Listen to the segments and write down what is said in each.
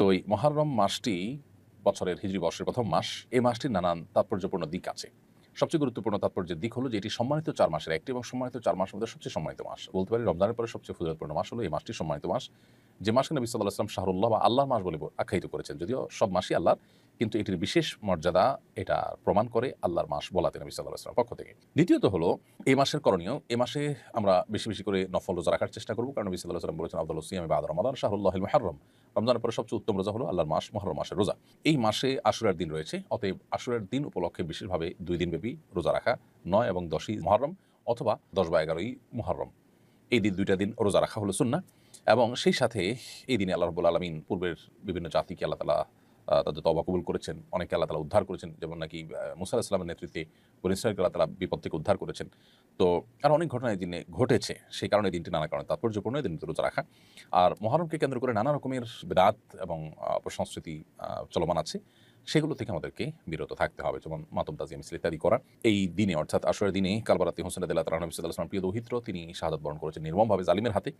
এই মুহররম মাসটি বছরের হিজরি বর্ষের প্রথম মাস। এই মাসটির নানান তাৎপর্যপূর্ণ দিক আছে। সবচেয়ে গুরুত্বপূর্ণ তাৎপর্যের দিক হলো যে এটি সম্মানিত ৪ মাসের একটি এবং সম্মানিত ৪ মাসের মধ্যে সবচেয়ে সম্মানিত মাস। বলতে পারি রমজানের পরে সবচেয়ে ফজিলতপূর্ণ মাস হলো এই মাসটি সম্মানিত মাস। যে মাসকে নবী সাল্লাল্লাহু আলাইহি ওয়াসাল্লাম শাহরুল্লাহ বা আল্লাহর মাস বলে আখ্যায়িত করেছেন। যদিও সব মাসই আল্লাহর, কিন্তু এটির বিশেষ মর্যাদা এটা প্রমাণ করে আল্লাহর মাস বলাতে নবী সাল্লাল্লাহু আলাইহি ওয়াসাল্লামের পক্ষ থেকে। দ্বিতীয়ত হলো এই মাসের করণীয়। এই মাসে আমরা বেশি, বেশি করে নফল রোজা রাখার চেষ্টা করব। কারণ নবী সাল্লাল্লাহু আলাইহি ওয়াসাল্লাম বলেছেন আফদালুস সিয়ামি বা'দা রমাদান শাহরুল্লাহিল মুহাররম। রমজানের পরে সবচেয়ে উত্তম রোজা হলো আল্লাহর মাস মুহররম মাসের রোজা। এই মাসে আশুরার দিন রয়েছে। অতএব আশুরার দিন উপলক্ষে বিশেষভাবে ২ দিনব্যাপী রোজা রাখা ৯ এবং ১০ই মুহররম অথবা ১০ বা ১১ই মুহররম। এই দিন ২টা দিন রোজা রাখা হলো সুন্নাহ। এবং সেই সাথে এই দিনে আল্লাহ রাব্বুল আলামিন পূর্বের বিভিন্ন জাতিকে আল্লাহ তাআলা তাদের তওবা কবুল করেছেন। অনেককে আল্লাহ তাআলা উদ্ধার করেছেন। যেমন নাকি মূসা আলাইহিস সালামের নেতৃত্বে বনী ইসরাঈলকে আল্লাহ তাআলা বিপদ থেকে উদ্ধার করেছেন। তো আরও অনেক ঘটনা এই দিনে ঘটেছে। সেই কারণে এই দিনটি নানা কারণে তাৎপর্যপূর্ণ। এই দিনটি রোজা রাখা। আর মুহররমকে কেন্দ্র করে নানা রকমের বিদআত এবং অপসংস্কৃতি চলমান আছে। সেগুলো থেকে আমাদেরকে বিরত থাকতে হবে। যেমন মাতম তাজিয়া মিছিল ইত্যাদি করা। এই দিনে অর্থাৎ আশুরার দিনে কালবারাতে হোসেন রাদিয়াল্লাহু তাআলা নবী সাল্লাল্লাহু আলাইহি ওয়াসাল্লাম প্রিয় দৌহিত্র তিনি শাহাদাত বরণ করেছেন নির্মমভাবে জালিমের হাতে।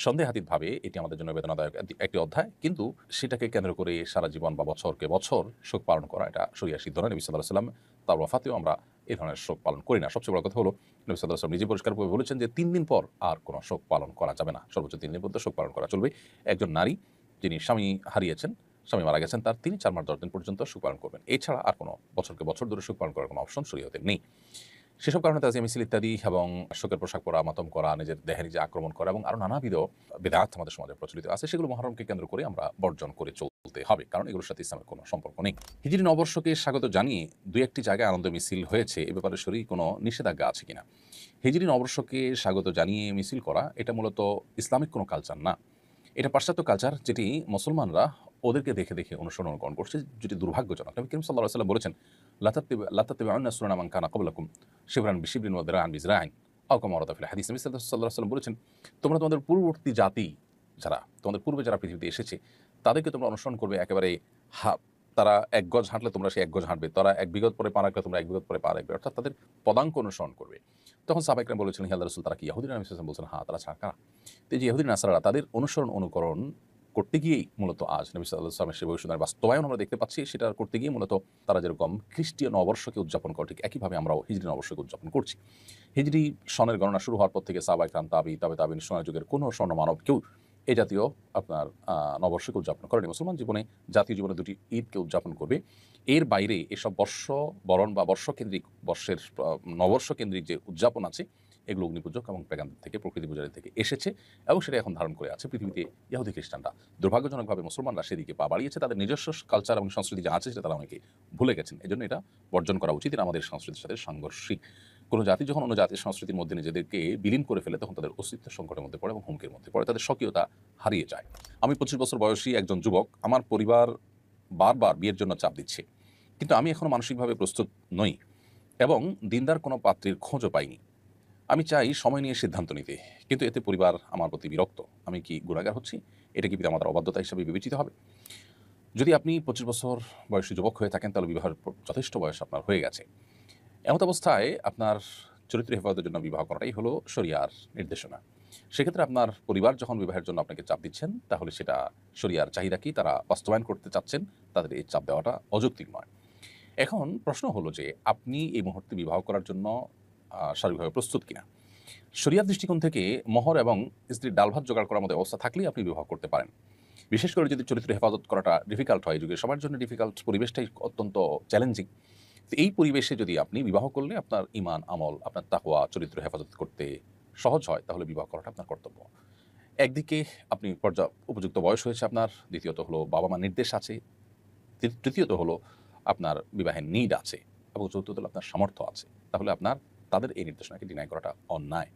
সন্দেহাতীতভাবে এটি আমাদের জন্য বেদনাদায়ক একটি অধ্যায়। কিন্তু সেটাকে কেন্দ্র করে সারা জীবন বা বছরকে বছর শোক পালন করা এটা শরিয়া সিদ্ধ নয়। নবী সাল্লাল্লাহু আলাইহি ওয়াসাল্লাম তার ওয়াফাতেও আমরা এই ধরনের শোক পালন করি না। সবচেয়ে বড় কথা হলো নবী সাল্লাল্লাহু আলাইহি ওয়াসাল্লাম নিজে পরিষ্কারভাবে বলেছেন যে ৩ দিন পর আর কোনো শোক পালন করা যাবে না। সর্বোচ্চ ৩ দিন পর্যন্ত শোক পালন করা চলবে। একজন নারী যিনি স্বামী হারিয়েছেন, স্বামী মারা গেছেন, তার তিনি ৪ মাস ১০ দিন পর্যন্ত শোক পালন করবেন। এছাড়া আর কোনো বছরকে বছর ধরে শোক পালন করার কোনো অপশন শরীয়তে নেই। সেসব কারণে তাজিয়া মিছিল ইত্যাদি এবং শোকের পোশাক পরা, মাতম করা, নিজের দেহে নিজে আক্রমণ করা এবং আরও নানাবিধ বিদআত আমাদের সমাজে প্রচলিত আছে। সেগুলো মুহররমকে কেন্দ্র করে আমরা বর্জন করে চলতে হবে। কারণ এগুলোর সাথে ইসলামের কোনো সম্পর্ক নেই। হিজরি নববর্ষকে স্বাগত জানিয়ে ২-১টি জায়গায় আনন্দ মিছিল হয়েছে। এ ব্যাপারে শরীয়ী কোনো নিষেধাজ্ঞা আছে কিনা? হিজরি নববর্ষকে স্বাগত জানিয়ে মিছিল করা এটা মূলত ইসলামিক কোনো কালচার না। এটা পাশ্চাত্য কালচার যেটি মুসলমানরা ওদেরকে দেখে, দেখে অনুকরণ করছে, যেটি দুর্ভাগ্যজনক। নবী করিম সাল্লাল্লাহু আলাইহি ওয়াসাল্লাম বলেছেন, লা তাত্তাবিউন্না সুনানা মান কানা ক্বাবলাকুম শিবরান বিশিবরিন ওয়া দিরা'আন বিযরা'ইন আও কামা ওয়ারাদা ফিল হাদিস। নবী সাল্লাল্লাহু আলাইহি ওয়াসাল্লাম বলেছেন, তোমরা তোমাদের পূর্ববর্তী জাতি যারা, তোমাদের পূর্বে যারা পৃথিবীতে এসেছে, তাদেরকে তোমরা অনুসরণ করবে একেবারে তারা ১ গজ হাঁটলে তোমরা সেই ১ গজ হাঁটবে। তারা ১ বিঘত পরে পা রাখলে তোমরা ১ বিঘত পরে পা রাখবে। অর্থাৎ তাদের পদাঙ্ক অনুসরণ করবে। তখন সাহাবায়ে কেরাম বলেছিলেন, হে আল্লাহর রাসূল, তারা কি ইহুদিরা? নবী সাল্লাল্লাহু আলাইহি ওয়াসাল্লাম বলছেন, হ্যাঁ, তারা ছাড়া কারা? তো এই যে ইহুদি নাসারারা তাদের অনুকরণ করতে গিয়েই মূলত আজ নবী সাল্লাল্লাহু আলাইহি ওয়াসাল্লামের সেই ভবিষ্যদ্বাণীর বাস্তবায়ন আমরা দেখতে পাচ্ছি। সেটা করতে গিয়ে মূলত তারা যেরকম খ্রিস্টীয় নববর্ষকে উদযাপন করে, ঠিক একইভাবে আমরাও হিজরি নববর্ষকে উদযাপন করছি। হিজরি সনের গণনা শুরু হওয়ার পর থেকে সাহাবায়ে কেরাম, তাবিঈন, সোনার যুগের কোনো স্বর্ণ মানব কেউ এই জাতীয় আপনার নববর্ষকে উদযাপন করেনি। মুসলমান জীবনে, জাতীয় জীবনে ২টি ঈদকে উদযাপন করবে। এর বাইরে এসব বর্ষবরণ বা বর্ষকেন্দ্রিক নববর্ষকেন্দ্রিক যে উদযাপন আছে, এগুলো অগ্নিপূজক এবং পেগানদের থেকে, প্রকৃতি পূজারী থেকে এসেছে এবং সেটা এখন ধারণ করে আছে পৃথিবীতে ইহুদি খ্রিস্টানরা। দুর্ভাগ্যজনকভাবে মুসলমানরা সেদিকে পা বাড়িয়েছে। তাদের নিজস্ব কালচার এবং সংস্কৃতি যা আছে সেটা তারা অনেকে ভুলে গেছেন। এজন্য এটা বর্জন করা উচিত। এটা আমাদের সংস্কৃতির সাথে সাংঘর্ষিক। কোনো জাতি যখন অন্য জাতির সংস্কৃতির মধ্যে নিজেদেরকে বিলীন করে ফেলে, তখন তাদের অস্তিত্ব সংকটের মধ্যে পড়ে এবং হুমকির মধ্যে পড়ে, তাদের স্বকীয়তা হারিয়ে যায়। আমি ২৫ বছর বয়সী একজন যুবক। আমার পরিবার বারবার বিয়ের জন্য চাপ দিচ্ছে, কিন্তু আমি এখনও মানসিকভাবে প্রস্তুত নই এবং দিনদার কোনো পাত্রীর খোঁজও পাইনি। আমি চাই সময় নিয়ে সিদ্ধান্ত নিতে, কিন্তু এতে পরিবার আমার প্রতি বিরক্ত। আমি কি গুনাহগার হচ্ছি? এটা কি পিতামাতার অবাধ্যতা হিসেবে বিবেচিত হবে? যদি আপনি ২৫ বছর বয়সী যুবক হয়ে থাকেন, তাহলে বিবাহের যথেষ্ট বয়স আপনার হয়ে গেছে। এমত অবস্থায় আপনার চরিত্র হেফাজতের জন্য বিবাহ করাটাই হলো শরিয়ার নির্দেশনা। সেক্ষেত্রে আপনার পরিবার যখন বিবাহের জন্য আপনাকে চাপ দিচ্ছেন, তাহলে সেটা শরিয়ার চাহিদা কি তারা বাস্তবায়ন করতে চাচ্ছেন, তাদের এই চাপ দেওয়াটা অযৌক্তিক নয়। এখন প্রশ্ন হলো যে আপনি এই মুহূর্তে বিবাহ করার জন্য শারীরিকভাবে প্রস্তুত কিনা? শরিয়ার দৃষ্টিকোণ থেকে মোহর এবং স্ত্রীর ডাল ভাত জোগাড় করার মতো অবস্থা থাকলেই আপনি বিবাহ করতে পারেন। বিশেষ করে যদি চরিত্র হেফাজত করাটা ডিফিকাল্ট হয়, যুগে সবার জন্য ডিফিকাল্ট, পরিবেশটাই অত্যন্ত চ্যালেঞ্জিং। তো এই পরিবেশে যদি আপনি বিবাহ করলে আপনার ঈমান, আমল, আপনার তাকওয়া, চরিত্র হেফাজত করতে সহজ হয়, তাহলে বিবাহ করাটা আপনার কর্তব্য। একদিকে আপনি উপযুক্ত বয়স হয়েছে আপনার, দ্বিতীয়ত হলো বাবা-মার নির্দেশ আছে, তৃতীয়ত হলো আপনার বিবাহের নিড আছে এবং চতুর্থত হলো আপনার সামর্থ্য আছে। তাহলে আপনার তাদের এই নির্দেশনাকে ডিনাই করাটা অন্যায়।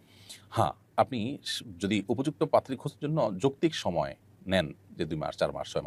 হ্যাঁ, আপনি যদি উপযুক্ত পাত্রী খোঁজার জন্য যৌক্তিক সময় নেন, যে ২ মাস, ৪ মাস, ৬ মাস